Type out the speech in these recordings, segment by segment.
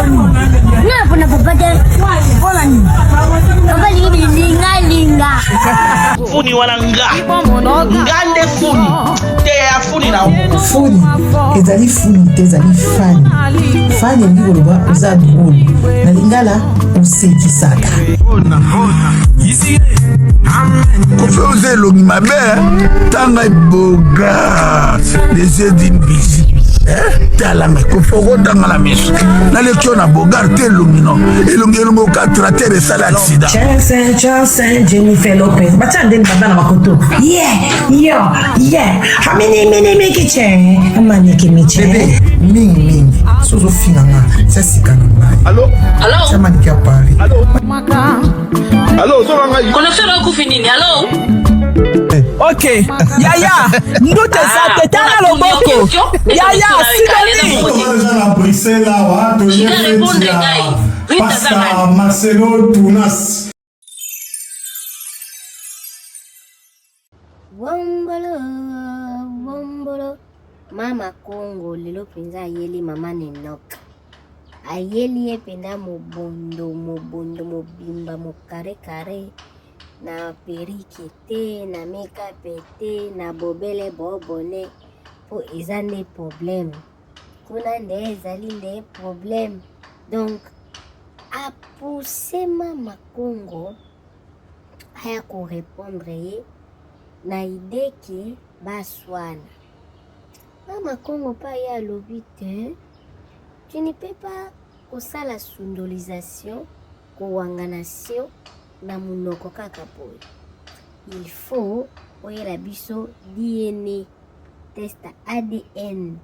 Na puna papa de. Wala ni. Papa linga. Funi wala nga. Ngande funi. Te ya funi na uko. Funi. Ezali funi te ezali fani. Fani ndi koloba oza drôle. Na lingala osekisaka. Kofe longi mabe tanga boga les yeux d'une bizi talanga kofoko tanga la miso na lekio na bogar te longi no elongo ka traiter de sala accident Chance Jennifer Lopez batande baba na makoto hamene kiche amane miche bébé mingi sozo finanga ça sikana ngai Allô chama ni kia Paris Allô zonga ngai Connexion na kufi nini? Allô? Ok, Yaya, ndute sa tanga loboko. Yaya, sidoni. Pasta Marcelo Tunas. Wombolo. Mama Congo lelo penza ayeli mama Nenok. Ayeli ye penda mobondo mobimba kare na periki te na make-up te na bobele bobone po ezane problème kuna nde ezali nde problème donc a pousser Mama Congo aya ko répondre ye na idée ki baswana Mama Congo pa ya lobi te. Tu ne peux pas kosa la sundolisation, kowanganation na munoko kaka boy. Il faut oyela biso DNA test ADN.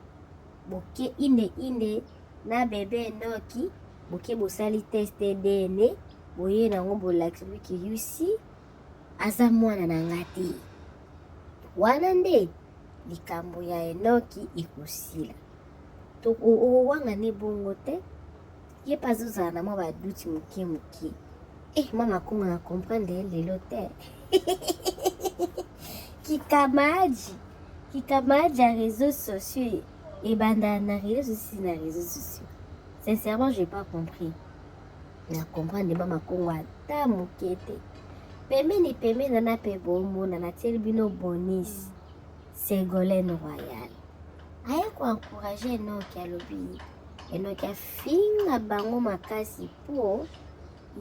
Boke inde na bébé noki boke bosali test DNA boye na ngombo laxi yusi aza mwana na ngati. Wana nde likambo ya Enoki ikosila. To wanga ne bongo te ye pazuza na mwa baduti muke Mama Congo na comprendre lelo te kikamaji à réseaux sociaux et banda na réseaux sociaux sincèrement j'ai pas compris na comprendre Mama Congo ata muke te pembeni na pe bomona na telbino bonis Ségolène Royal aya ko encourager Enoki alobi Enoki afinga bango makasi po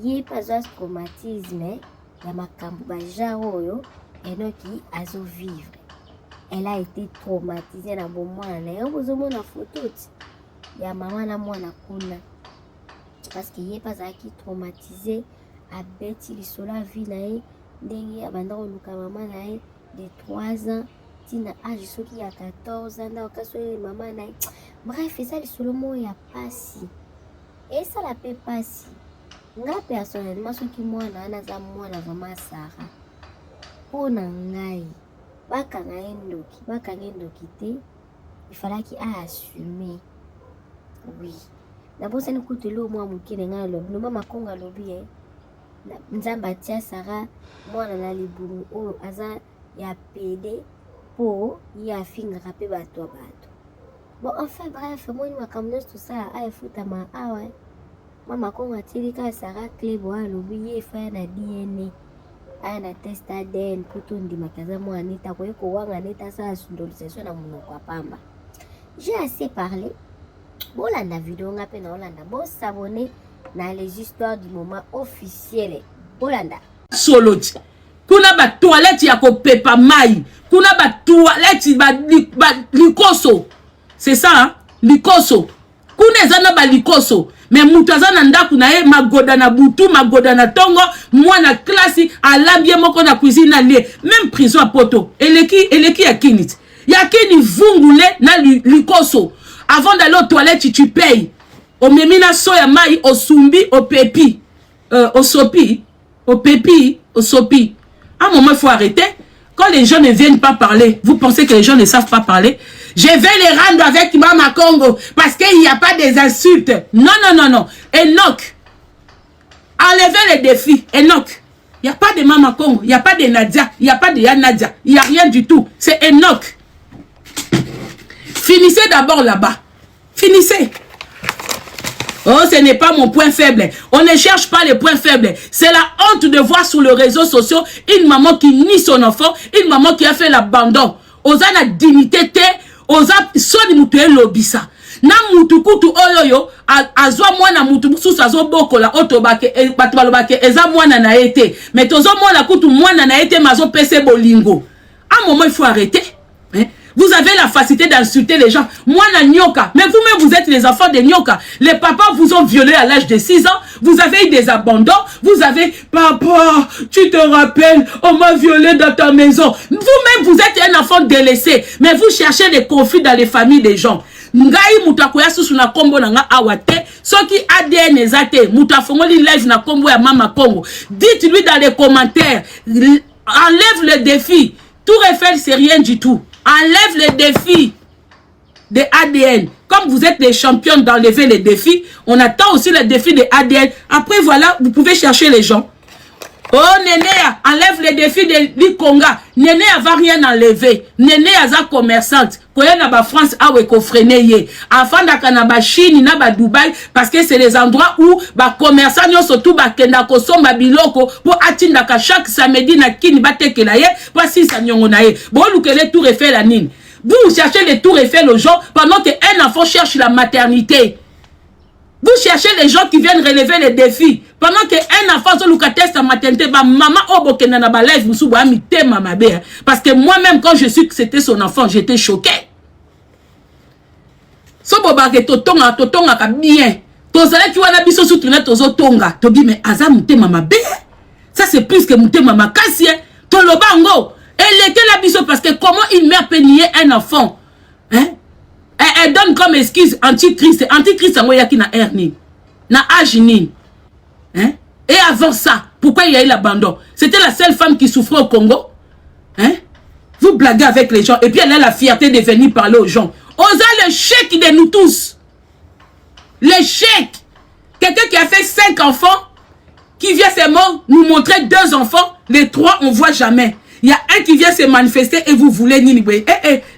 ye pazwa traumatisme ya makambo baja oyo Enoki azo vivre. Elle a été traumatisée na bomwana na yo bozomona photo ya mama na mwana kuna parce que ye pazaki traumatisé abeti lisolo a vie na ye ndenge abanda koluka mama na ye de 3 ans tina âge soki ya 14 ans na kasoye mama na bref eza lisolo mo ya pasi esala pe pasi nga personnellement soki mwana anaza mwana vraiment Sara pona ngai bakanga endoki te il fallait qu'il a assumé oui d'abord c'est une kutelo mwa mukene nga lobi no Mama Congo lobi nzamba tia Sara mwana na libumu o aza ya pede po ya finga pe bato bon enfin bref moi ni makambo tout ça a futa ma awa Mama Congo atilika Sara Klebo alobi ye fa na DNA aya na test ADN puto ndima kaza mwa nita ko yeko wanga nita sa sundolisation na munoko apamba. J'ai assez parlé. Bolanda vidéo nga pe na Olanda bo s'abonner na les histoires du moment officiel. Bolanda Soloti. Kuna ba toilette ya ko pepa mai. Kuna ba toilette ba likoso. C'est ça hein? Likoso. Kuna ezana ba likoso. Mais mutazana ndaku na ye magoda na butu magoda na tongo mwana klasi alambie moko na cuisine na lie même prison à poto eleki ya kinit ya kini vungule na likoso avant d'aller aux toilettes tu payes au memina soya mai au sumbi au pépi au sopi au pépi au sopi à un moment il faut arrêter quand les gens ne viennent pas parler vous pensez que les gens ne savent pas parler. Je vais les rendre avec Mama Congo parce qu'il n'y a pas des insultes. Non. Enoch. Enlevez les défis. Enoch. Il n'y a pas de Mama Congo. Il n'y a pas de Nadia. Il n'y a pas de Yanadia. Il n'y a rien du tout. C'est Enoch. Finissez d'abord là-bas. Finissez. Oh, ce n'est pas mon point faible. On ne cherche pas les points faibles. C'est la honte de voir sur les réseaux sociaux une maman qui nie son enfant, une maman qui a fait l'abandon. Oza na dignité te, oza soni mutu elobisa. Na mutu kutu oyoyo, azwa mwana mutu mususu azo bokola, otobake, batubalobake, eza mwana na ete. Mais tozo mwana kutu mwana na ete, mazo pese bolingo. À un moment, il faut arrêter. Hein? Vous avez la facilité d'insulter les gens. Moi, la nyoka. Mais vous-même, vous êtes les enfants des nyoka. Les papas vous ont violé à l'âge de 6 ans. Vous avez eu des abandons. Vous avez, papa, tu te rappelles, on m'a violé dans ta maison. Vous-même, vous êtes un enfant délaissé. Mais vous cherchez des conflits dans les familles des gens. Ngai mutakoya susu na kombo na nga awate. Soki ADN ezate. Mutafongoli live na kombo ya Mama Congo. Dites-lui dans les commentaires. Enlève le défi. Tour Eiffel, c'est rien du tout. Enlève les défis des ADN. Comme vous êtes les champions d'enlever les défis, on attend aussi les défis des ADN. Après, voilà, vous pouvez chercher les gens. Oh, Néné, enlève les défis de l'Ikonga. Néné va rien enlever. Néné a commerçante. Koya na ba France a weko frené ye. Afin d'aka na ba Chine, na ba Dubaï, parce que c'est les endroits où ba commerçants nyo surtout ba kenda ko somba biloko pour atindaka chaque samedi na kini ba tekela ye, pour si sa nyongo na ye. Bon lukele Tour Eiffel la nine. Vous cherchez les Tour Eiffel aux gens pendant que un enfant cherche la maternité. Vous cherchez les gens qui viennent relever les défis. Pendant qu'un enfant se loue sa maternité, maman obokena na ba live musu ba mi te mama be. Parce que moi-même quand je suis que c'était son enfant, j'étais choqué. So boba ke totonga ka bien. Tozala ki wana biso soutenir tozo tonga. Tobi mais aza mute mama be. Ça c'est plus que mute mama kasi. Tolobango. Elle était la biso parce que comment une mère peut nier un enfant? Hein? Elle donne comme excuse Antichrist. Antichrist, c'est moi qui n'a hernie. N'a agini. Hein? Et avant ça, pourquoi il y a eu l'abandon? C'était la seule femme qui souffrait au Congo. Hein? Vous blaguez avec les gens. Et puis elle a la fierté de venir parler aux gens. Osa le chèque de nous tous. Le chèque. Quelqu'un qui a fait 5 enfants, qui vient seulement nous montrer 2 enfants. Les 3, on ne voit jamais. Il y a un qui vient se manifester et vous voulez Ninibé.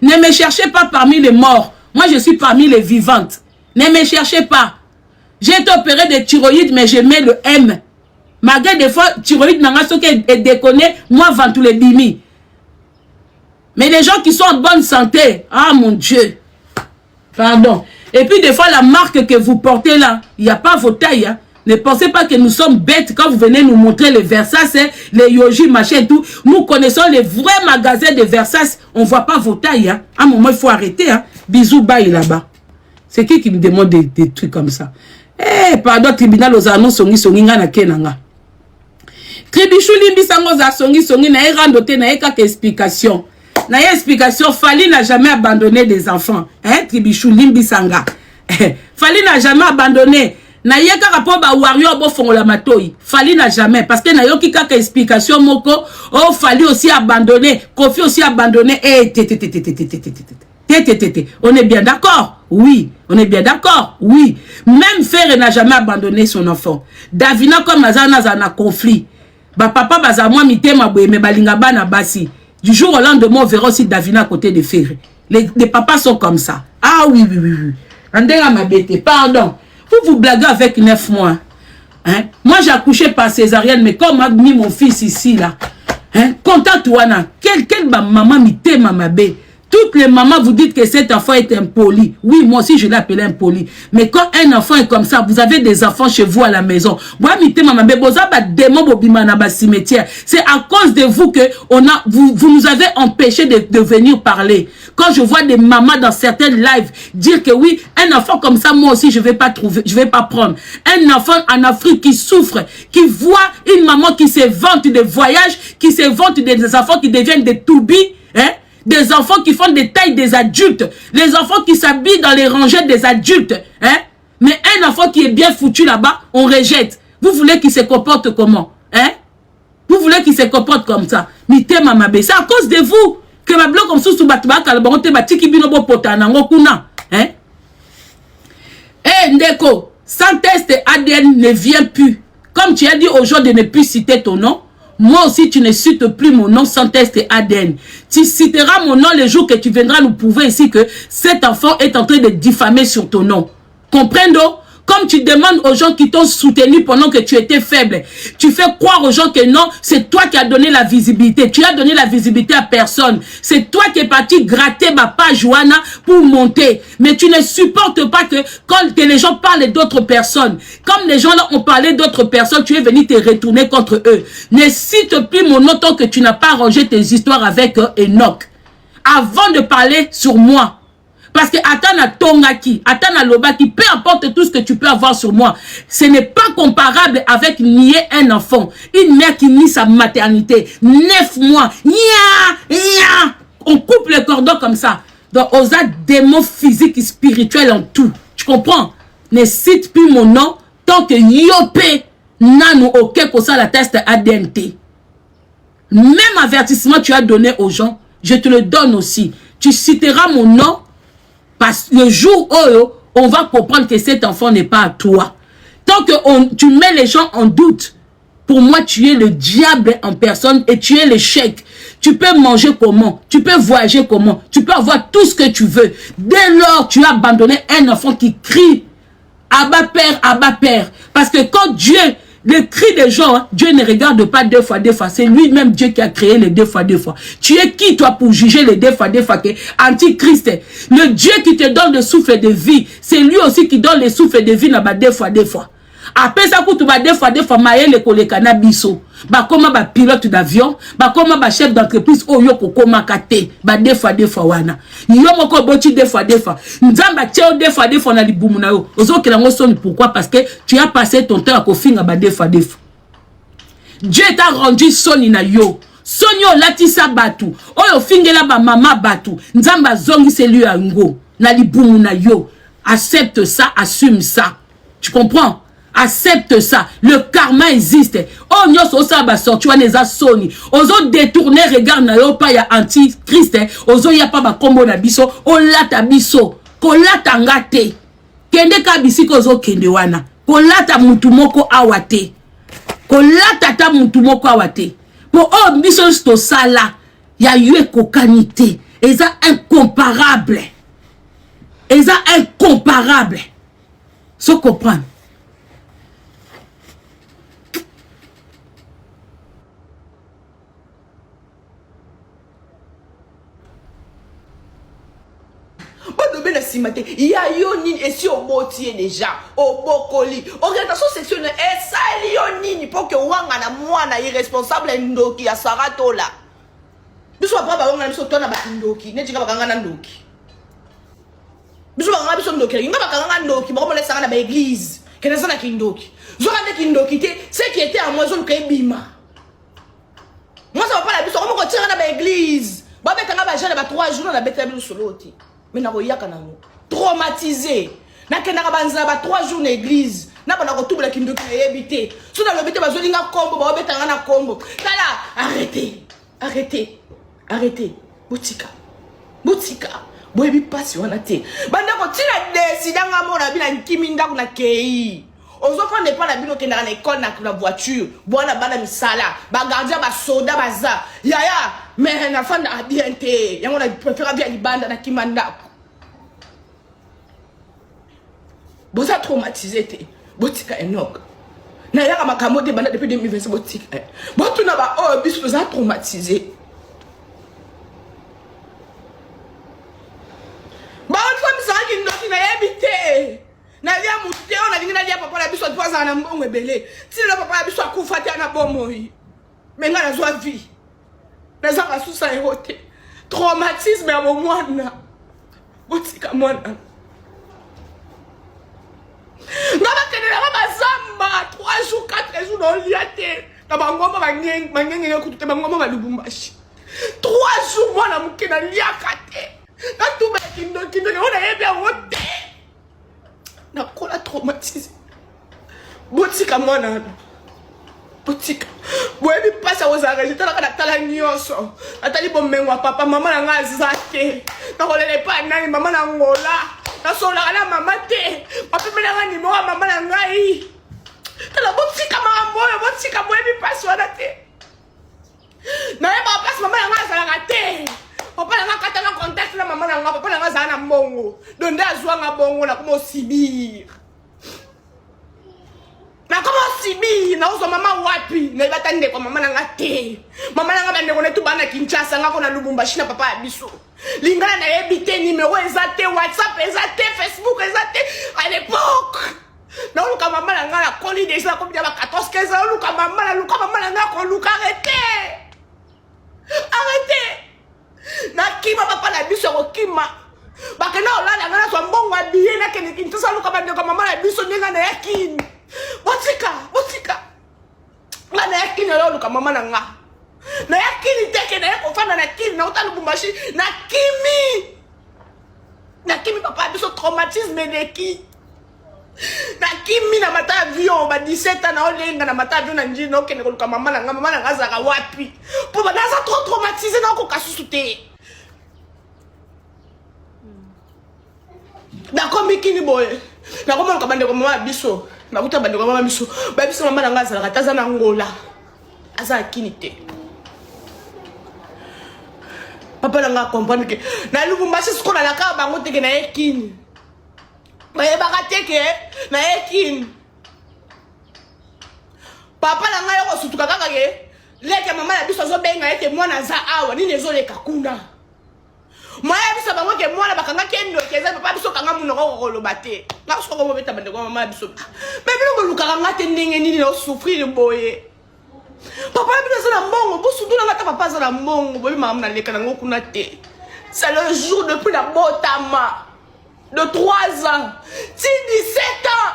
Ne me cherchez pas parmi les morts. Moi, je suis parmi les vivantes. Ne me cherchez pas. J'ai été opéré de thyroïde, mais je mets le M. Malgré des fois, thyroïde n'a pas déconné, moi, vends tous les bimi. Mais les gens qui sont en bonne santé, ah mon Dieu. Pardon. Et puis, des fois, la marque que vous portez là, il n'y a pas vos tailles. Hein. Ne pensez pas que nous sommes bêtes quand vous venez nous montrer les Versace, les Yoji, machin et tout. Nous connaissons les vrais magasins de Versace. On ne voit pas vos tailles. Hein. À un moment, il faut arrêter. Hein. Bisous, bye là-bas. C'est qui me demande des trucs comme ça? Eh, pardon, tribunal aux annonces, songi na kenanga. Tribichou limbi sango za songi na erandote na eka explication. Na explication, Fali n'a jamais abandonné des enfants. Hein, Tribichou limbi sanga. Fali n'a jamais abandonné. Na yeka rapport ba warrior bo fongola matoi. Fali n'a jamais parce que na yoki kaka explication moko, oh Fali aussi abandonné, Kofi aussi abandonné. Eh on est bien d'accord? Oui. On est bien d'accord? Oui. Même Ferre n'a jamais abandonné son enfant. Davina comme Azana zana conflit. Ba papa baza moi mitema boye me balinga bana basi. Du jour au lendemain on verra aussi Davina à côté de Ferre. Les papas sont comme ça. Ah oui. Andera ma bête, pardon. Vous blaguez avec 9 mois. Hein? Moi, j'ai accouché par césarienne, mais comme m'a mis mon fils ici, là, hein? Contente-toi, quelle maman m'ité, maman bé. Toutes les mamans vous dites que cet enfant est impoli. Oui, moi aussi, je l'ai appelé impoli. Mais quand un enfant est comme ça, vous avez des enfants chez vous à la maison. C'est à cause de vous que vous nous avez empêché de venir parler. Quand je vois des mamans dans certaines lives dire que oui, un enfant comme ça, moi aussi, je vais pas trouver, je vais pas prendre. Un enfant en Afrique qui souffre, qui voit une maman qui se vante des voyages, qui se vante des enfants qui deviennent des toubis, hein? Des enfants qui font des tailles des adultes. Les enfants qui s'habillent dans les rangées des adultes. Hein? Mais un enfant qui est bien foutu là-bas, on rejette. Vous voulez qu'il se comporte comment? Hein? Vous voulez qu'il se comporte comme ça? Mité mamabé. C'est à cause de vous que ma bloc comme ça sous batba kalbarote batiki binobo potana ngokuna. Hein? Eh Ndeko, sans test ADN ne vient plus. Comme tu as dit aux gens de ne plus citer ton nom, moi aussi, tu ne cites plus mon nom sans test ADN. Tu citeras mon nom le jour que tu viendras nous prouver ici que cet enfant est en train de diffamer sur ton nom. Comprendo? Comme tu demandes aux gens qui t'ont soutenu pendant que tu étais faible, tu fais croire aux gens que non, c'est toi qui as donné la visibilité. Tu as donné la visibilité à personne. C'est toi qui es parti gratter ma page Joanna pour monter. Mais tu ne supportes pas que quand les gens parlent d'autres personnes, comme les gens là ont parlé d'autres personnes, tu es venu te retourner contre eux. Ne cite plus mon nom tant que tu n'as pas arrangé tes histoires avec Enoch. Avant de parler sur moi. Parce que Atana Tongaki, Atana Lobaki, peu importe tout ce que tu peux avoir sur moi, ce n'est pas comparable avec nier un enfant. Une mère qui nie sa maternité. 9 mois. On coupe le cordon comme ça. Donc, on a des mots physiques et spirituels en tout. Tu comprends? Ne cite plus mon nom tant que Yopé n'a aucun pour ça la test ADNT. Même avertissement tu as donné aux gens, je te le donne aussi. Tu citeras mon nom. Parce que le jour où on va comprendre que cet enfant n'est pas à toi. Tant que tu mets les gens en doute, pour moi, tu es le diable en personne et tu es l'échec. Tu peux manger comment? Tu peux voyager comment? Tu peux avoir tout ce que tu veux. Dès lors, tu as abandonné un enfant qui crie Abba Père, Abba Père. Parce que quand Dieu, le cri des gens, hein, Dieu ne regarde pas deux fois. C'est lui-même Dieu qui a créé les deux fois. Tu es qui toi pour juger les deux fois que Antichrist? Le Dieu qui te donne le souffle de vie, c'est lui aussi qui donne le souffle de vie dans ba deux fois. Après ça, pour tout ba deux fois, maël le cannabis. Ba comment ba pilote d'avion, ba comment ba chef d'entreprise oyo kokoma kate, ba deux fois wana. Yo moko boti deux fois. Nzamba tcheo deux fois na libumu na yo. Ozo kelango soni pourquoi? Parce que tu as passé ton temps à kofinga ba deux fois. Dieu t'a rendu soni na yo. Soni o latisa batu. Oyo fingela ba mama batu. Nzamba zongi c'est lui ango. Na libumu na yo. Accepte ça, assume ça. Tu comprends? Accepte ça. Le karma existe. Oh, nyos ça ba sorti wana eza soni. Ozo détourner regard na yo pa ya antichrist. Ozo ya pa ba kombo na biso, o lata biso. Ko lata ngate. Kende ka bisiko ozo kende wana. Ko lata mutu moko awate. Ko lata ta mutu moko awate. Po oh biso sto sala ya yue kokanité. Eza incomparable. Eza incomparable. So comprendre. Il y a yonine et si on botier déjà au bokoli orientation sexuelle et ça yonine pour que wanga na mwana irresponsable ndoki ya sarato là biso ba ba wanga biso tona ba ndoki ne jinga bakanga na ndoki biso ba biso ndoki nga bakanga ndoki ba mo laisser na ba église kena sana kindoki zo rande kindoki te ce qui était à moi zone que bima moi ça va pas la biso comme ko tira na ba église ba betanga ba jeune ba 3 jours na betela biso soloti. Mais na koyaka nango traumatisé na kenda ka banza ba 3 jours na église na bana ko tubula kindoki na yebité so na lobité bazolinga kombo ba betanga na kombo tala arrêtez botika boyebi pasi wana te banda ko tila desidanga mona bina nkiminda kuna kei ozo prendre pas la bino kenda na école na voiture bona bana misala ba gardien ba soda baza yaya mais na fanda abiente yango na préfère bien libanda na kimanda boza traumatisé te botika Enoch na yaka makambo te banda depuis 2020 botika botuna ba oh biso za traumatisé ba on femme ça qui ndoti na yebite na lia muté on a dit na lia papa la biso poza na mbongo ebele ti le papa la biso akufa te na bomoi menga na zwa vie les gens sont sous éroté traumatisme à mon moine botika mwana ngaba kenela ba zamba 3 jours 4 jours dans liate na bangoma bangenge kututa bangoma ba Lubumbashi 3 jours mwana mukena liaka te na tuba kindoki on a bien roté na kola traumatisé botika mwana botika boyebi pasa ozareje tala kana tala nyonso atali bomengwa papa mama na nga zake na kolele pa nani mama na ngola na sola kana mama te papa mena nga nimo mama na ngai tala botika mama moyo botika boyebi pasa wana te na yeba pasa mama na nga zala te papa na nga kata na contact na mama na nga papa na nga zala na mbongo donde azwa nga bongo na komo sibir na uso mama wapi na ibatande kwa mama nanga te mama nanga bande ko netu bana Kinshasa ngako na Lubumbashi na papa ya biso lingana na yebite numéro ezate WhatsApp ezate Facebook ezate à l'époque na luka mama nanga na koli déjà comme dia ba 14 15 ans luka mama nanga ko luka arrêtez na kima papa na biso ko kima bakena olala ngana so mbongo abiye na kene Kinshasa luka bande ko mama na biso ninga na yakini botika ngana yakini lo luka mama nanga na yakini teke na ko fana na kini na uta Lubumbashi na kimi papa biso traumatisme neki na kimi na mata avion ba 17 ans na olenga na mata avion na njino kene ko luka mama nanga zaka wapi po ba naza trop traumatisé na ko kasusu te d'accord mikini boye na ko mona bande ko mama biso na kuta bande ko mama biso ba biso mama nanga zaka taza na ngola aza kinite papa nanga comprendre que na Lubumbashi siko na laka bango teke na ekini baye baka teke na ekini papa nanga yo sutuka kaka ke leke mama na biso zo benga ete mwana za awa nini ezoleka kuna moya biso bango ke mwana bakanga kendo keza papa biso kanga munoko ko lobate na soko mo beta bande ko mama biso bebe ngo lukaka ngate ndenge nini na souffrir boye papa biso na mbongo bosudu na ngata papa za na mbongo boye mama na leka nango kuna te c'est le jour depuis la botama de 3 ans si 17 ans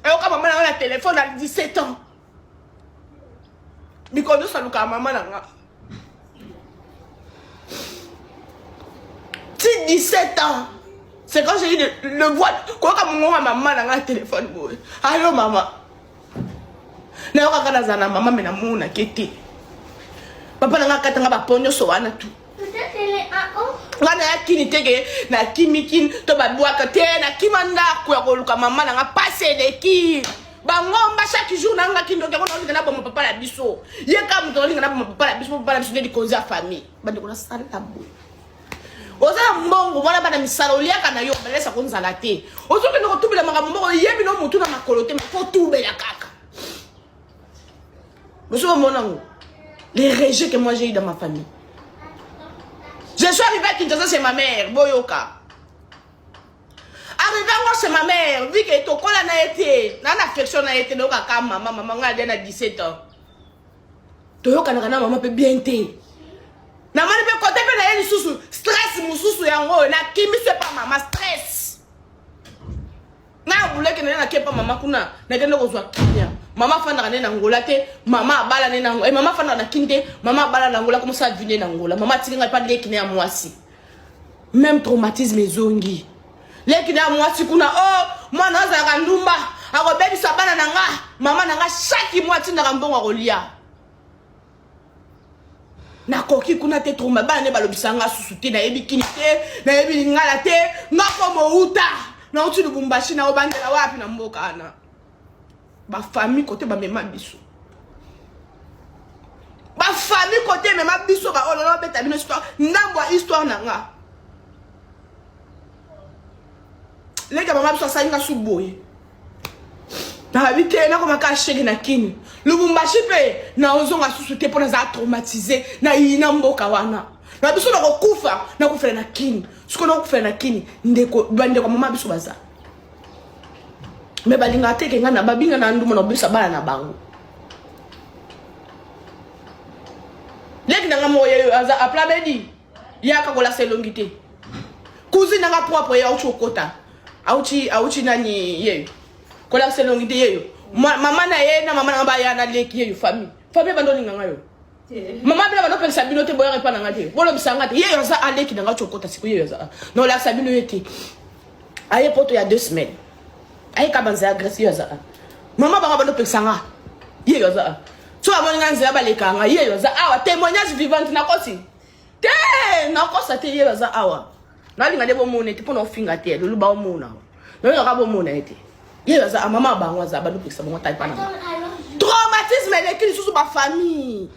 et quand maman a le téléphone à 17 ans bikono saluka maman nanga si 17 ans c'est quand j'ai eu le voix quoi comme maman nanga téléphone boy allô maman na yoka kana zana mama mena muna kete papa nanga katanga ba ponyo so wana tu peut-être elle est à haut ngana yakini tege na kimikin to ba bwaka te na kimanda ko yakoluka mama nanga passer de ki bangomba chaque jour nanga kindo ke kono ngana ba mo papa la biso ye ka mo to ngana ba mo papa la biso ne di koza famille bande ko na sala tabu oza mbongo wana bana misala oliaka na yo balesa ko nzala te ozo ke no tubela makambo mo yebi no mutu na makolo te ma fo tubela kaka. Monsieur mon amour, les rejets que moi j'ai eu dans ma famille. Je suis arrivé à Kinshasa chez ma mère, Boyoka. Arrivé à moi chez ma mère, vu que ton col a été, n'a affection a été, donc à maman a 17 ans. Toyoka n'a maman peut bien été. Na mani peut côté peut na sous stress mususu yango na kimi c'est pas maman stress. Na boule que na kepa maman kuna na kende ko zwa kinya. Maman fana na ngola te, maman bala na ngola, maman fana na kinde, maman bala na ngola comme ça vient na ngola. Maman tinga pas de kiné à moi si. Même traumatisme zongi. Les kiné à moi si kuna oh, moi na za kandumba, ako bebi sabana na nga, maman na nga chaque mois tinga mbongo rolia. Na koki kuna te trauma ba ne balobisanga susuté na yebi kinité, na yebi ngala te, ngako mo uta. Na uti Lubumbashi na obandela wapi na mboka ana. Ba famille côté ba mema biso. Ba famille côté mema biso ba ololo beta bino histoire, ndambwa histoire nanga. Les gars maman biso salinga suboye. Na habité na koma ka shege na kini. Lubumbashi pe na ozonga susuté pona za traumatisé na ina mboka wana. Na biso na kokufa na kufela na kini. Siko na kufela na kini ndeko bande kwa mama biso baza. Me balinga teke ngana babinga na ndumo na bisa bala na bango. Leki nanga moye aza apla bedi. Yaka kola selongite. Kuzi nanga propre ya uchi okota. Auchi nani yeyo. Kola selongite yeyo. Mama na ye na mama nanga ba ya na leki yeyo famille. Famille bando nganga yo. Mama bila bando pesa bino te boya repa nanga te. Bolo bisanga te. Yeyo za aleki nanga chokota siku yeyo za. No la sabino yete. Aye poto ya 2 semaines. Aïe kabanza agressif yaza. Maman banga bando pesanga. Ye yaza. So amoni nganza baleka nga ye yaza. Awa témoignage vivant na kosi. Te na kosa te ye yaza awa. Na linga de bomo nete pona ofinga te lolu ba omona. No nga bomo nete. Ye yaza mama banga za bando pesa bongo tai pana. Traumatisme de qui sous ma famille.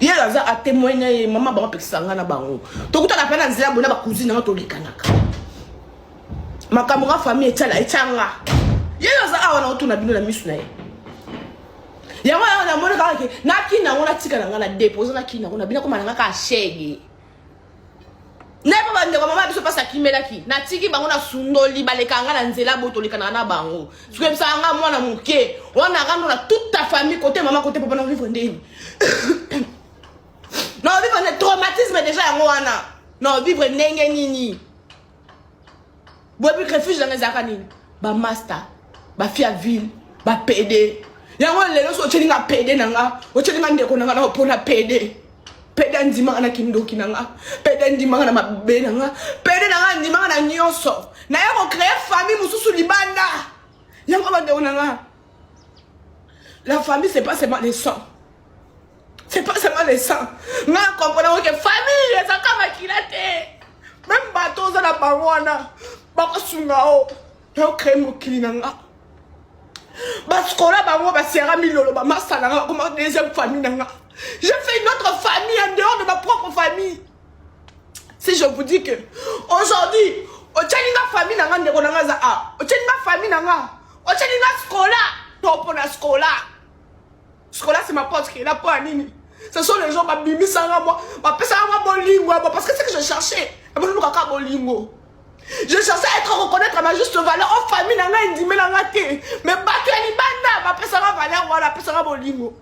Yela a témoigné maman ba pekisanga na bango. To kuta na pena nzela bona ba cousine na to likanaka. makambo famille etala etanga yelo za awa na otuna bino na misu na ye yango na mona ka ke na kina ngona tika na ngana depose na kina ngona bina ko mananga ka shege ne pa bande ko mama biso pasa kimela ki na tiki bango na sundoli baleka ngana nzela botolika na bango suke bisa nga mwana muke wana ngano na toute ta famille côté maman côté papa na vivre ndeni non vivre un traumatisme déjà yango wana non vivre ndenge nini bobi refuge dans les akanini ba master ba fia ville ba PD yango lelo so chelinga PD nanga o chelinga ndeko nanga na opona PD ndima na kindoki nanga PD ndima na mabe nanga PD nanga ndima na nyonso na yako créer famille mususu libanda yango ba ndeko nanga la famille c'est pas seulement les sangs c'est pas seulement les sangs nga comprendre que famille ça kama kilate même bateau za na bangwana bako sungao yo créer mokili nanga baskola bango basiara milolo ba masala nanga comme deuxième famille nanga j'ai fait une autre famille en dehors de ma propre famille si je vous dis que aujourd'hui o tchelinga famille nanga ndeko nanga za a o tchelinga famille nanga o tchelinga skola topo na skola c'est ma pote qui est là pour nini ce sont les gens babimi sanga moi ba pesa moi bolingo parce que c'est que je cherchais ba nous kaka bolingo je cherchais à être reconnaître ma juste valeur en famille nanga indimé nanga té mais batu ya libanda ba pesa valeur wala pesa bolingo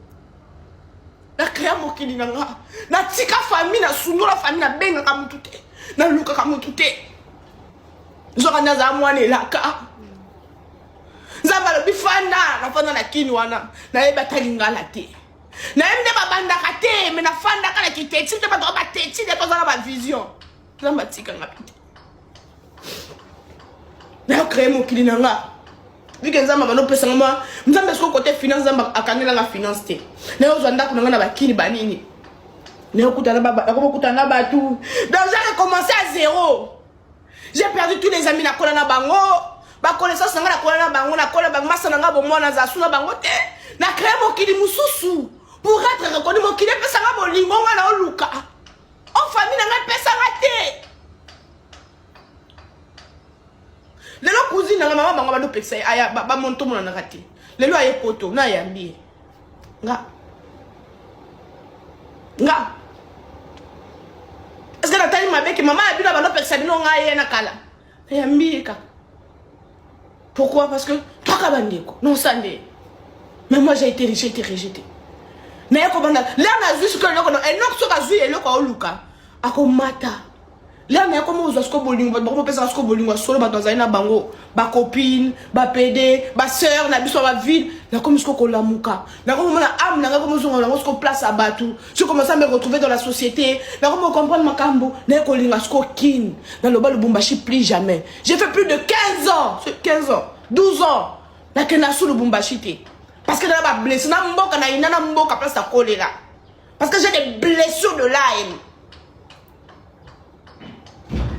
na créer mokili nanga na tika famille na sundo la famille na benga ka mutute na luka ka mutute nzoka ndaza mwana elaka nzamba lo bifanda na fanda na kini wana na yeba talingala te na yemde babanda ka te me na fanda ka na kiteti te ba do ba teti de kozala ba vision nzamba tika ngapite na créer mokili nanga bike nzamba bano pesa ngama nzamba sko côté finance nzamba akangela nga finance te na yo zwanda kunanga na bakini banini na yo kutana baba na ko kutana batu donc j'ai recommencé à zéro j'ai perdu tous les amis na kola na bango ba connaissance na kola na bango na kola bango masa na bo mona za suna bango te na créer mokili mususu pour être reconnu mokili pesa nga bolingo nga na oluka en famille na pesa nga te lelo cousine na maman bango ba do pesa aya ba monto mona na kati lelo aye poto na yambi nga est-ce que la taille m'a que maman a dit là-bas personne non a na kala yambi ka pourquoi parce que toi kabandeko non sandé mais moi j'ai été rejeté mais comment là na juste que le et non so ka zui et le ko luka akomata là mais comment vous asko bolingo ba pesa asko bolingo solo ba dans na bango ba copine ba PD ba sœur na biso ba ville na comme ce ko lamuka na comme na âme na comme zo na ko place à batu je commence à me retrouver dans la société na comme comprendre makambo na ko linga sko kin na lo ba Lubumbashi plus jamais j'ai fait plus de 15 ans 12 ans na kena sous Lubumbashi te parce que na ba blessé na mboka na ina na mboka place à choléra parce que j'ai des blessures de l'âme.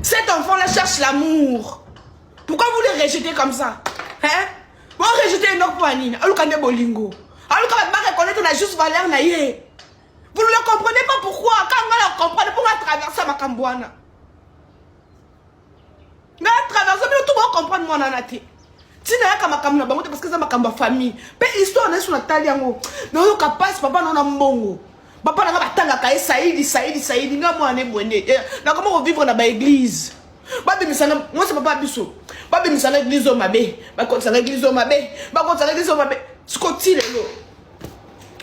Cet enfant-là cherche l'amour. Pourquoi vous le rejetez comme ça? Hein? Vous rejetez une autre poignine. Alors qu'on est bolingo. Alors qu'on va reconnaître la juste valeur. Vous ne le comprenez pas pourquoi? Quand on le comprend, pourquoi traverser ma cambouana? Mais traverser, mais tout le monde comprend mon anaté. Si vous avez ma cambouana, parce que c'est ma cambouana famille. Mais l'histoire est sur la taille. Nous sommes capables, papa, nous sommes bons. Papa n'a pas tanga kae Saïdi nga mo ane bonné na comment vivre dans ba église babi misana moi c'est papa biso babi misana église o mabe ba konsa église o mabe skoti lelo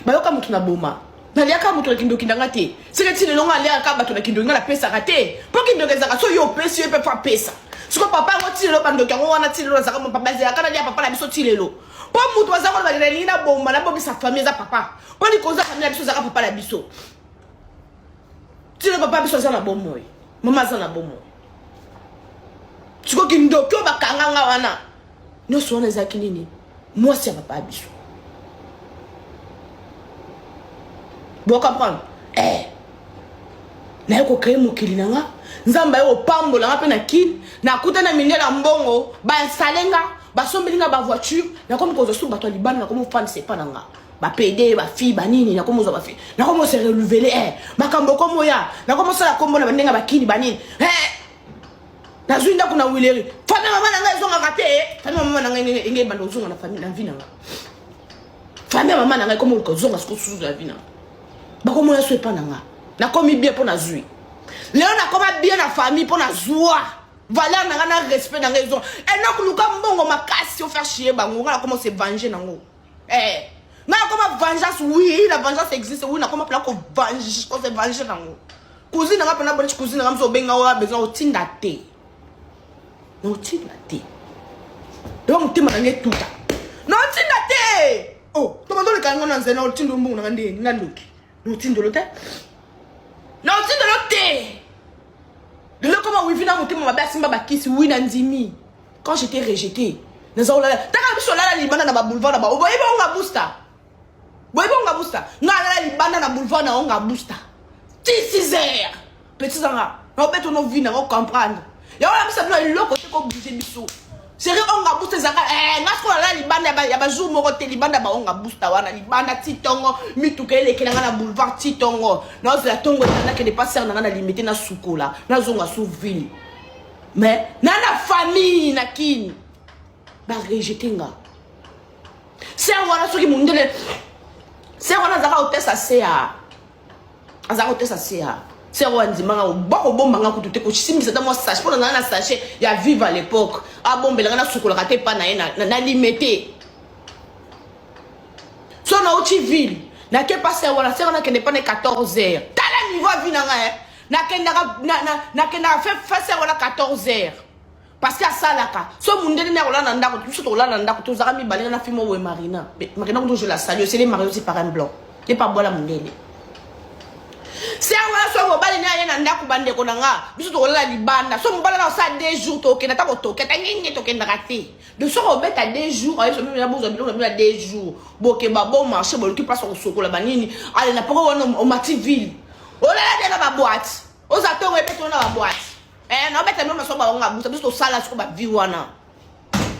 ba yoka mutu na boma na liaka mutu kindoki ndanga te c'est lelo nga liaka bato na kindoki na pesa raté pour kindoki zaka so yo pesa yo pe fa pesa siko papa ngo ti lelo bandoki ngo wana ti lelo zaka mo papa zaka na lia papa na biso ti lelo pour mutu azako ba lina bomba na bobi sa famille za papa pour les causes famille biso zaka papa la biso ti le papa biso za na bomoy mama za na bomoy siko kindoki o bakanga nga wana no so na zaki nini moi c'est papa biso vous comprenez na ko créer mokili nanga nzamba yo pambola nga pe na kin na kuta na minela mbongo ba installer ba sombelinga ba voiture na comme ko zo su bato libana na comme fan c'est pas nanga ba PD ba fille ba nini na comme zo ba fille na comme se renouveler makambo comme ya na comme ça la kombo na bendenga ba kini ba nini na zuinda kuna wileri fa famille maman nanga ezonga kate famille maman nanga ngé bando zonga na famille na vie nanga famille maman nanga comme ko zonga siko sous la vie nanga ba ko moya souper nanga na komi bien pour na zui léon na koma bien na famille pour na joie valeur nanga na respect nanga ezonga et na kuluka mbongo makasi au faire chier bango na comment se venger nango na comment vengeance oui la vengeance existe oui na comment plan ko venger ko se venger nango cousine nanga pena bonne cousine nanga so benga wa besoin au tinda te no tinda te donc te manange tuta no tinda te oh to mando le kango na nzena o tindo mbungu nanga ndeni ngandoki no tindo lo te no tindo lo te de là comment oui vina monter ma simba bakisi oui na ndimi quand j'étais rejeté naza olala taka biso lala libanda na ba boulevard na ba oboye ba nga booster boye ba nga booster nga lala libanda na boulevard na nga booster 6 heures petit zanga na obeto no vina ko comprendre ya wala bisa no eloko te ko bouger biso sérieux on nga booster zanga nga ko lala libanda ya ba jour moko te libanda ba nga booster wana libanda titongo mitukele ke na boulevard titongo na oza tongo na ke de passer na limité na sukola na zonga sous ville mais na famille na kini ba rejeter nga c'est voilà ce qui mundele c'est voilà zaka otesa sea azaka otesa sea c'est wandi manga boko bomba nga kutute ko chisimisa ta mo sachet pour na sachet ya vive à l'époque a bombela na sukola kate pa na limité so na uchi ville na ke passer voilà c'est on a que ne pas 14 heures tala niveau vinanga na kenda faire voilà 14 heures parce que ça là so mundeli na rolanda ndako tout to rolanda ndako to zaka mi balinga na film wo Marina quand je la salue c'est les mariés aussi par un blanc et pas bola mundeli c'est wala so go balina yana ndako bande ko nanga biso to rolanda libanda so mbala na ça 2 jours to kenda ta ko to keta ngenge to kenda raté de so go beta 2 jours ayo so mi na bozo biloko na 2 jours boke ba bon marché bo ki passe au sokola banini ale na poko wana au Mativille olala de na ba boîte oza to repeto na ba boîte non bête non so ba nga busa biso sala so ba viwana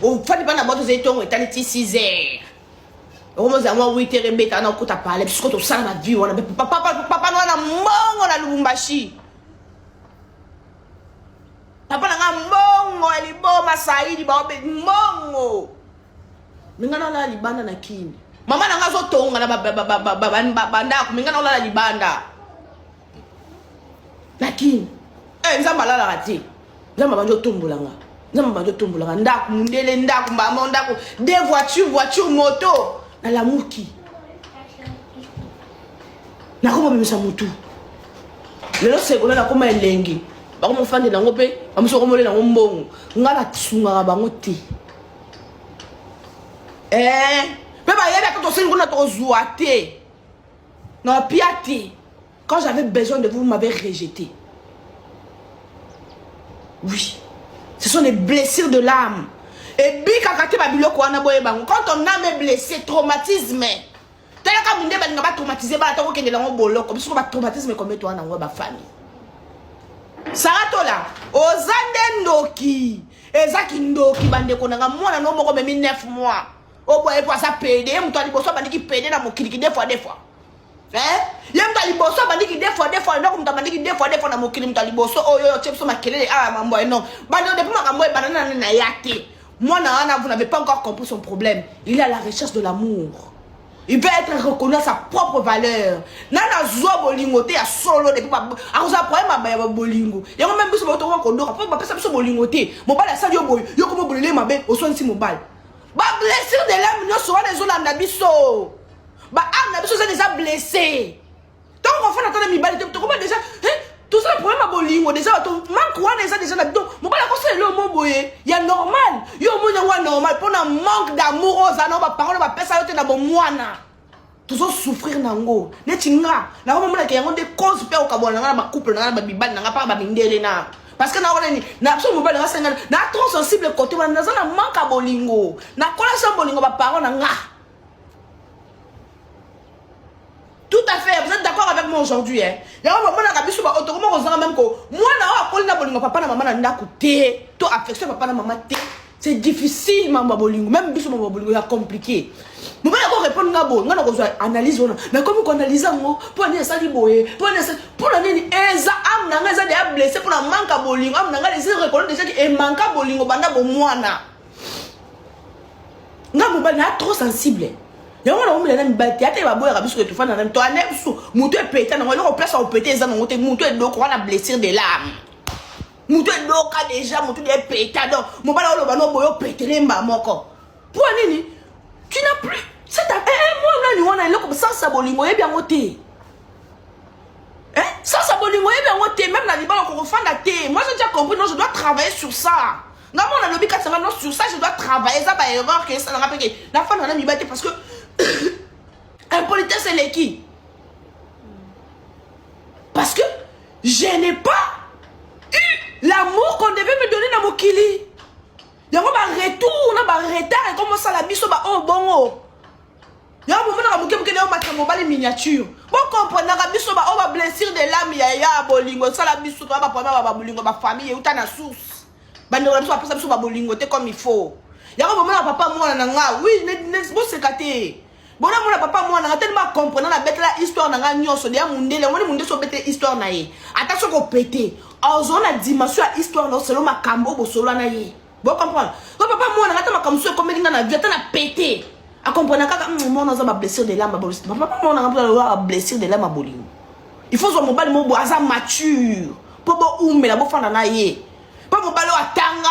o fadi bana boto zetongo etali 6 heures o mo za mo 8 heures beta na kuta pale biso to sala ba viwana papa no na mbongo na Lubumbashi papa na nga mbongo eliboma saidi ba obe mbongo mingana la libanda na kini mama na nga zo tonga na banda ko mingana la libanda lakini nzamba la rati nzamba banjo tumbulanga ndako mundele ndako mbamba ndako des voitures moto na la muki na koma bimisa mutu lelo sekola na koma elengi bako mofande nango pe bamuso komole nango mbongo ngala tsunga bango te pe ba yeba to sengo na to zuate na piate quand j'avais besoin de vous m'avez rejeté. Oui, ce sont des blessures de l'âme. Et quand ton âme est blessée, traumatisme. Tu as traumatisé, traumatisme comme toi dans ta famille. Saratola, Ozande Ndoki, Ezaki Ndoki, Bande Konanga, moi, non, moi, 9 mois. Au bout de ça, pédé, moi, tu as dit pédé dans mon clic des fois. Yem taliboso bandiki des fois donc mtabandiki des fois na mokili mtaliboso oyo tshepso makelele mambo non bando depuis makambo banana na yate moi na vous n'avez pas encore compris son problème il est à la recherche de l'amour il veut être reconnu à sa propre valeur nana zo bolingote ya solo depuis ba akoza problème ba bolingo yango même biso boto ko ndoka pa pesa biso bolingote mobala sa yo boy yo ko bolele mabe osonsi mobile ba blessure de l'âme no so na zo landa biso ba âme na biso c'est déjà blessé. Donc on fait attendre mi balité to comment déjà tout ça problème à bolingo déjà to manque quoi déjà donc mon bala ko c'est le mot boyé il y a normal yo mo nyangwa normal pour un manque d'amour aux ana ba parole ba pesa yo te na bo mwana tout ça souffrir nango netinga na ko mona ke yango de cause pe o ka bona na ba couple na ba bibali na pa ba mindele na parce que na wala ni na so mo bala nga na trop sensible côté wana na zana manque à bolingo na kola sa bolingo ba parole na nga. Tout à fait, vous êtes d'accord avec moi aujourd'hui, hein? Moi, na papa na maman na ndaku te, to affection papa na maman te. C'est difficile, maman bolingo. Même biso maman bolingo, c'est compliqué. Mais quand on répond à bon, on a analyse. Mais comme on analyse, pour aller ça liboé, pour aller ça, pour aller ça, am nanga ça déjà blessé pour la manque à bolingo, am nanga les reconnaître déjà que manque à bolingo, banda bomwana. Nga mobali na trop sensible. Yango na omela na mbati ate ba boya biso que tu fais na to anepsu, muto e pété na ngolo place au pété ça ngote muto e do ko na blessure de l'âme. Muto e do ka déjà muto de pété donc mobali olo ba no boyo pété lemba moko. Pour nini? Tu n'as plus c'est ta moi na ni wana eloko sans sabolingo e bien ngote. Hein? Sans sabolingo e bien ngote même na libala ko fanda te. Moi j'ai déjà compris non je dois travailler sur ça. Non, on a lobby 4 sur ça, je dois travailler. Ça va erreur que ça n'a pas payé. La femme, on a mis battu parce que impolitesse, c'est les qui? Parce que je n'ai pas eu l'amour qu'on devait me donner dans mon kili. Il y a un retour, on a un retard et comment ça la biso ba oh bon. Il y a un moment où on a un miniature. Bon, comprenez, on a biso ba oh ba blessure de l'âme, ya bolingo, ça la biso, toi ba pas bolingo, ba famille, ou t'as la source. Bande la biso après ça ba bolingo te comme il faut. Ya ko bomona papa moi na nga oui ne bo sekate. Bona mona papa moi na tellement comprendre la bête la histoire na nga nyonso de mundele woni munde so bête histoire na ye. Attention ko péter. Ozo na dimension histoire no selon ma kambo bo solo na ye. Bon comprendre. Ko papa moi na ta makamso ko melinga na vie ta na péter. A comprendre kaka moi na za ba blessure de l'âme ba papa moi na ba blessure de l'âme bolingo. Il faut so mobile mo bo aza mature. Po bo umela bo fana na ye. Pas mon ballon à tanga,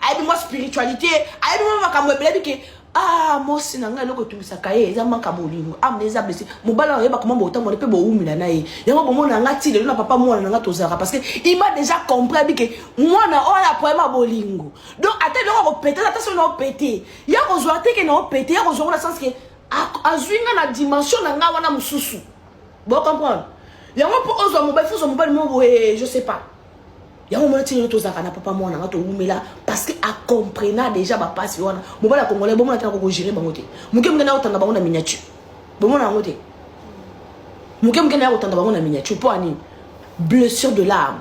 aïe moi spiritualité, aïe moi ma camoué que ah moi c'est n'anga le côté ça caille, ça manque à bolingo, ah mais ça blessé, mon ballon est pas comment autant mon épée bon ou milana y, y'a moi bon n'anga tire, le papa moi n'anga tosara parce que il m'a déjà compris que moi na on a problème à bolingo, donc attends on péter, attention on péter, y'a rejoint que non péter, y'a rejoint dans le sens que à jouer la dimension n'anga wana mususu, bon comprendre, y'a moi pour oser mon bal, faut son mobile moi je sais pas. Il y a un moment où tu as papa moi parce que à comprendre déjà ma passe on mon bala congolais bon on a ko gérer bangote muke mukena otanga bango na miniature bon na ngote muke mukena otanga bango na miniature pour ani blessure de l'âme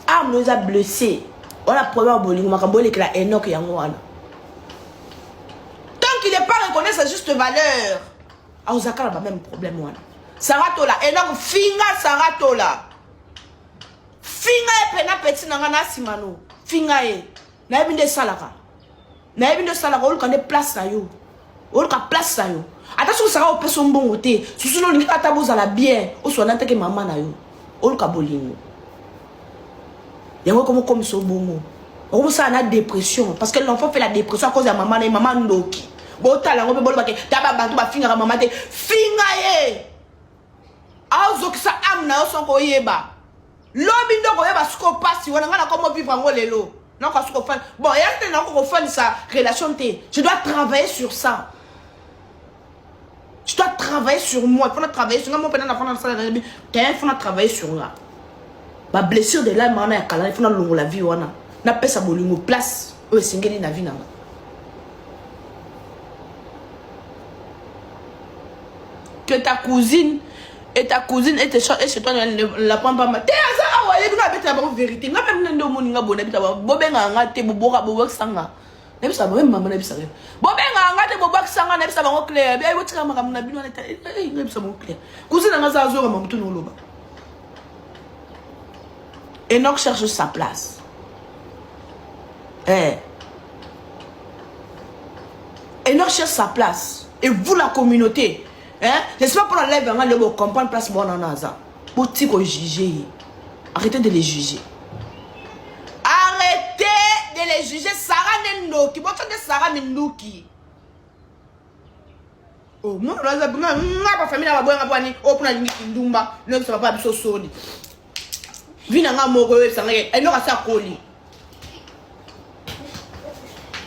âme nous a blessé on a problème bolingo makambo le que la Enoch yango wana tant qu'il n'est pas reconnu sa juste valeur a ozakala ba même problème wana Saratola Enoch finga Saratola finga e pena petit nanga na simano finga e na ebinde salaka olu kande place na yo olu ka place na yo attention saka o peso mbongo te susuno ni kata bozala bien o so na teke mama na yo olu ka bolingo yango comme so bongo o ça na dépression parce que l'enfant fait la dépression à cause de maman na maman ndoki bo tala ngo be bolo bake taba bantu ba finga maman te finga e azo ki sa amna o son ko yeba l'homme ndoko yeba suko passe wana ngana comment vivre ngo lelo non ka suko fan bon ya te na ko fan sa relation te je dois travailler sur ça je dois travailler sur moi il faut travailler sur moi pendant la fin de ça il faut travailler sur moi ma blessure de l'âme on a kala il faut na longo la vie wana na pesa bolingo place o singeli na vie na que ta cousine et chez toi la prend pas mal. T'es ça ouais, tu n'as pas la vérité. N'a même ndo moninga bona bita bobenga ngate boboka bobok sanga. Ne bisa ba mama na bisa. Bobenga ngate bobok sanga ne bisa ba ngo clair. Bia yotika maka mna bino na ne bisa mo clair. Cousine nga za zo mama mutu no loba. Enoch cherche sa place. Enoch cherche sa place. Et vous la communauté hein? C'est pas pour la lèvre, on va comprendre place bon en Aza. Pour juger. Arrêtez de les juger. Arrêtez de les juger. Sarah Nendoki. Bon, tu dis Sarah Nendoki. Oh, moi, je pas famille à la bonne oh, pour la ligne Ndumba. Ne ça va pas so soli. Vina moro, ça n'a rien. Elle n'aura ça colis.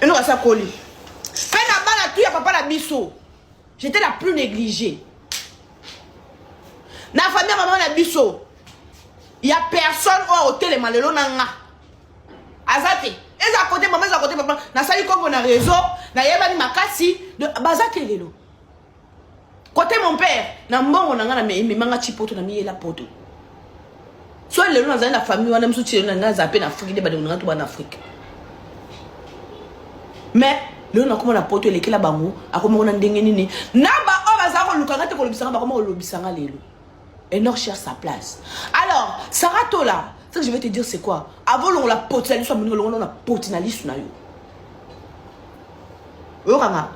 Elle n'aura ça colis. Fais la balle à tout, il n'y a pas la bisso. J'étais la plus négligée. Dans la famille, maman a bisso. Il n'y a personne au hôtel et malelo nanga. Azate. Et à côté, maman, à côté, papa. Na sali comme on a réseau. Na yeba ni makasi. Bazate lelo. Côté mon père. Na mbongo nanga na me manga chipoto na miye la poto. Soit lelo na zali na famille wana msuti lelo na zape na Afrique de bade nanga to en Afrique. mais le on a comment la poto les la bango a comment on a ndenge nini na ba o bazako lukanga te ko lobisanga ba comment lobisanga lelo Enoch cherche sa place. Alors Sarah Tola, ce que je vais te dire c'est quoi? Avant on la pote la soit on a pote na lisu na yo. Yo kanga.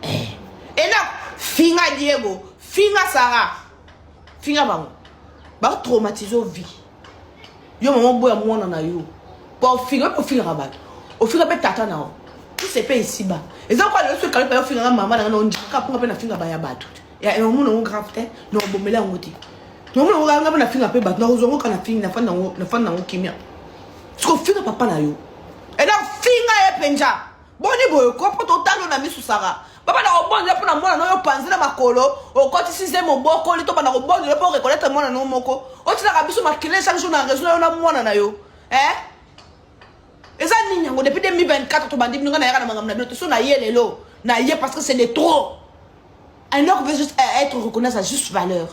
Enoch finga Diego, finga Sarah. Finga bango. Ba traumatiser vie. Yo maman boya mwana na yo. Pour finga rabat. Au finga pe tata na. Tout c'est pas ici bas. Et ça quoi le truc quand pas finga maman na on dit ka pour na finga ba ya batu. Ya on mon grave te no bomela ngoti. Non on nga na finga pe bat na ozongo kana finga na fa na kimia. Parce que finga papa na yo. Et là finga e penja. Boni boyo ko poto talo na misu Sara. Papa na obonze pour na mwana no yo panzela makolo o koti sixième moboko li to bana obonze pour reconnaître mwana no moko o tina ka biso makile chaque jour na raison na mwana na yo eza nini ngo depuis 2024 to bandi nga na yaka na mangam na so na yelelo na ye parce que c'est de trop un homme veut juste être reconnu à sa juste valeur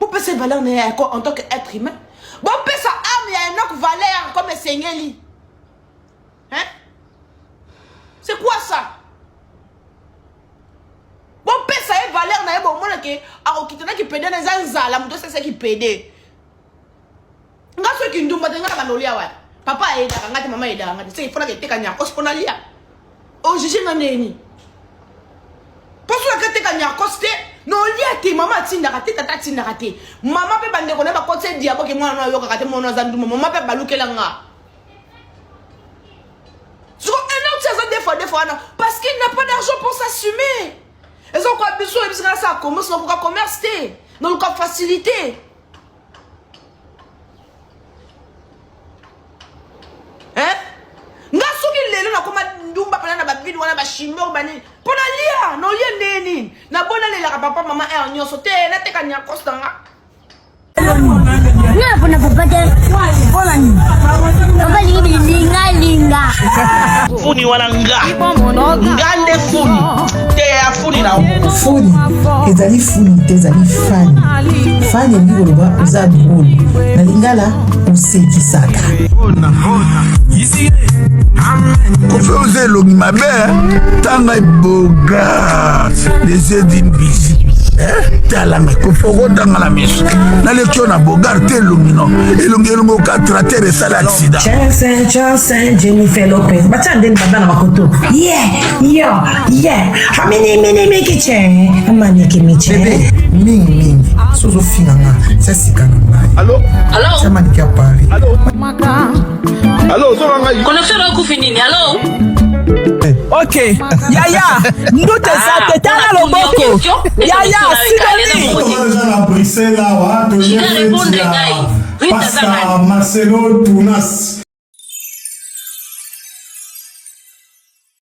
pour passer cette valeur en tant qu'être humain bon peut sa âme il y a une autre valeur comme Sengeli c'est quoi ça? Bon, ça a une valeur, na bon monde qui a quitté qui pédé dans un zala, muto c'est qui pédé. Nga ceux qui ndumba denga banolia wa. Papa aida ngati mama aida ngati. C'est il faut que teka nya osponalia. O jiji nganeni. Parce que teka nya koste no lia te mama tinda kate tata tinda kate. Mama pe bande ko na ba kote diabo ke mwana yo kate mwana za nduma mama pe balukela nga. So un autre des fois parce qu'il n'a pas d'argent pour s'assumer. Ils ont quoi besoin de ça commence dans le commerce dans le cas facilité. Hein? Ngasuki lelo na koma ndumba pala na babidi wana ba chimeur bani. Pona lia, no lia neni. Na bona lela ka papa mama e onyo sote na te kanya kostanga. Non, pour ne pas dire. Voilà. On va linga. Funi walanga. Ngande funi. Te ya funi na. Funi. Ezali funi te ezali fan. Fan yengi koloba oza drôle. Na lingala osekisaka. Kofi oza elongi mabe tanga eboga les yeux d'une bizi. Talanga kofoko danga la miso na lekio na bogar te lumino elongo ka traiter esala accident Johnson Jennifer Lopez bacha ndeni baba na makoto hamene mekiche amani kimiche bebe mingi sozo finanga sasika na ngai Allô chama nikia pari Allô zonga connexion na ku finini allô Ok, Yaya, nous te savons, t'es à l'oboko. Yaya, Pastor Marcelo Tunas.